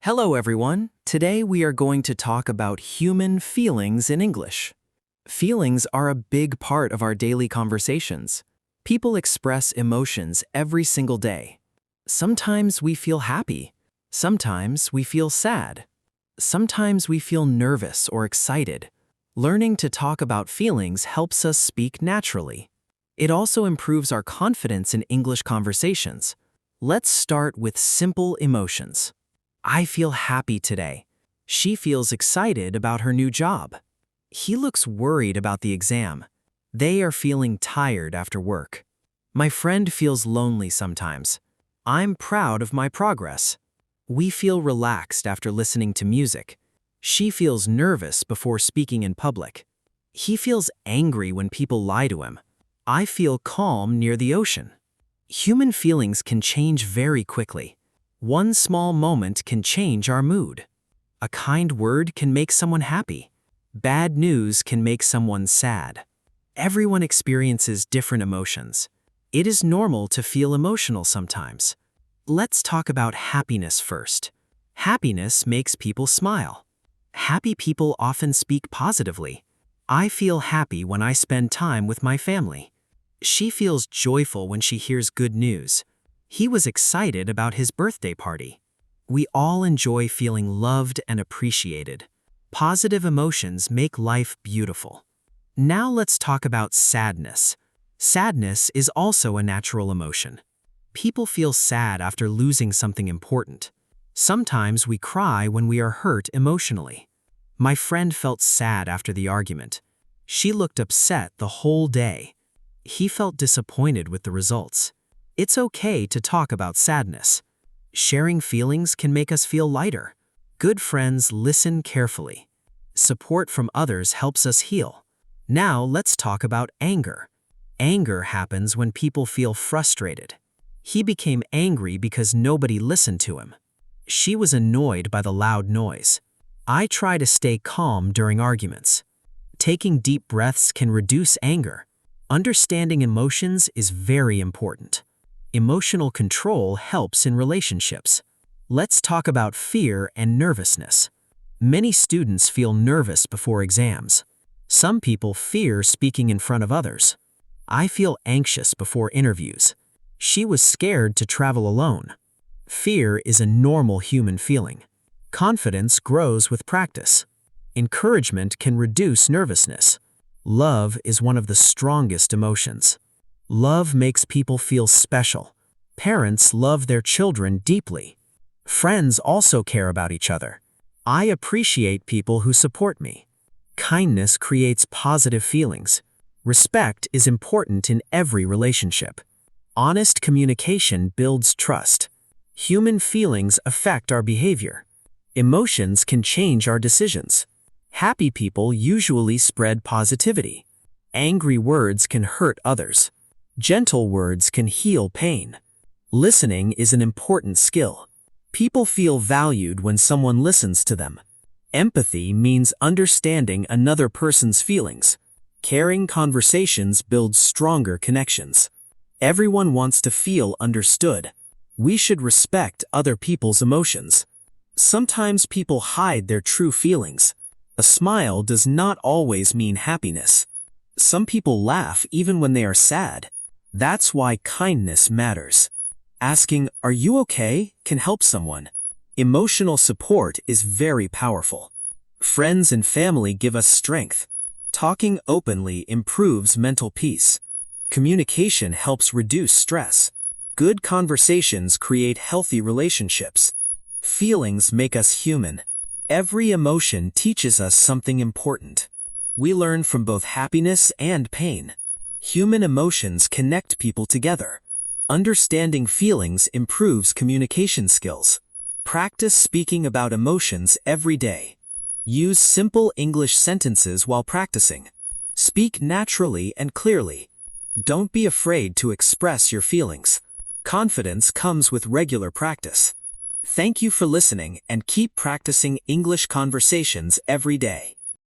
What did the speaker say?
Hello everyone. Today we are going to talk about human feelings in English. Feelings are a big part of our daily conversations. People express emotions every single day. Sometimes we feel happy. Sometimes we feel sad. Sometimes we feel nervous or excited. Learning to talk about feelings helps us speak naturally. It also improves our confidence in English conversations. Let's start with simple emotions. I feel happy today. She feels excited about her new job. He looks worried about the exam. They are feeling tired after work. My friend feels lonely sometimes. I'm proud of my progress. We feel relaxed after listening to music. She feels nervous before speaking in public. He feels angry when people lie to him. I feel calm near the ocean. Human feelings can change very quickly. One small moment can change our mood. A kind word can make someone happy. Bad news can make someone sad. Everyone experiences different emotions. It is normal to feel emotional sometimes. Let's talk about happiness first. Happiness makes people smile. Happy people often speak positively. I feel happy when I spend time with my family. She feels joyful when she hears good news. He was excited about his birthday party. We all enjoy feeling loved and appreciated. Positive emotions make life beautiful. Now let's talk about sadness. Sadness is also a natural emotion. People feel sad after losing something important. Sometimes we cry when we are hurt emotionally. My friend felt sad after the argument. She looked upset the whole day. He felt disappointed with the results. It's okay to talk about sadness. Sharing feelings can make us feel lighter. Good friends listen carefully. Support from others helps us heal. Now let's talk about anger. Anger happens when people feel frustrated. He became angry because nobody listened to him. She was annoyed by the loud noise. I try to stay calm during arguments. Taking deep breaths can reduce anger. Understanding emotions is very important. Emotional control helps in relationships. Let's talk about fear and nervousness. Many students feel nervous before exams. Some people fear speaking in front of others. I feel anxious before interviews. She was scared to travel alone. Fear is a normal human feeling. Confidence grows with practice. Encouragement can reduce nervousness. Love is one of the strongest emotions. Love makes people feel special. Parents love their children deeply. Friends also care about each other. I appreciate people who support me. Kindness creates positive feelings. Respect is important in every relationship. Honest communication builds trust. Human feelings affect our behavior. Emotions can change our decisions. Happy people usually spread positivity. Angry words can hurt others. Gentle words can heal pain. Listening is an important skill. People feel valued when someone listens to them. Empathy means understanding another person's feelings. Caring conversations build stronger connections. Everyone wants to feel understood. We should respect other people's emotions. Sometimes people hide their true feelings. A smile does not always mean happiness. Some people laugh even when they are sad. That's why kindness matters. Asking, "Are you okay?" can help someone. Emotional support is very powerful. Friends and family give us strength. Talking openly improves mental peace. Communication helps reduce stress. Good conversations create healthy relationships. Feelings make us human. Every emotion teaches us something important. We learn from both happiness and pain. Human emotions connect people together. Understanding feelings improves communication skills. Practice speaking about emotions every day. Use simple English sentences while practicing. Speak naturally and clearly. Don't be afraid to express your feelings. Confidence comes with regular practice. Thank you for listening and keep practicing English conversations every day.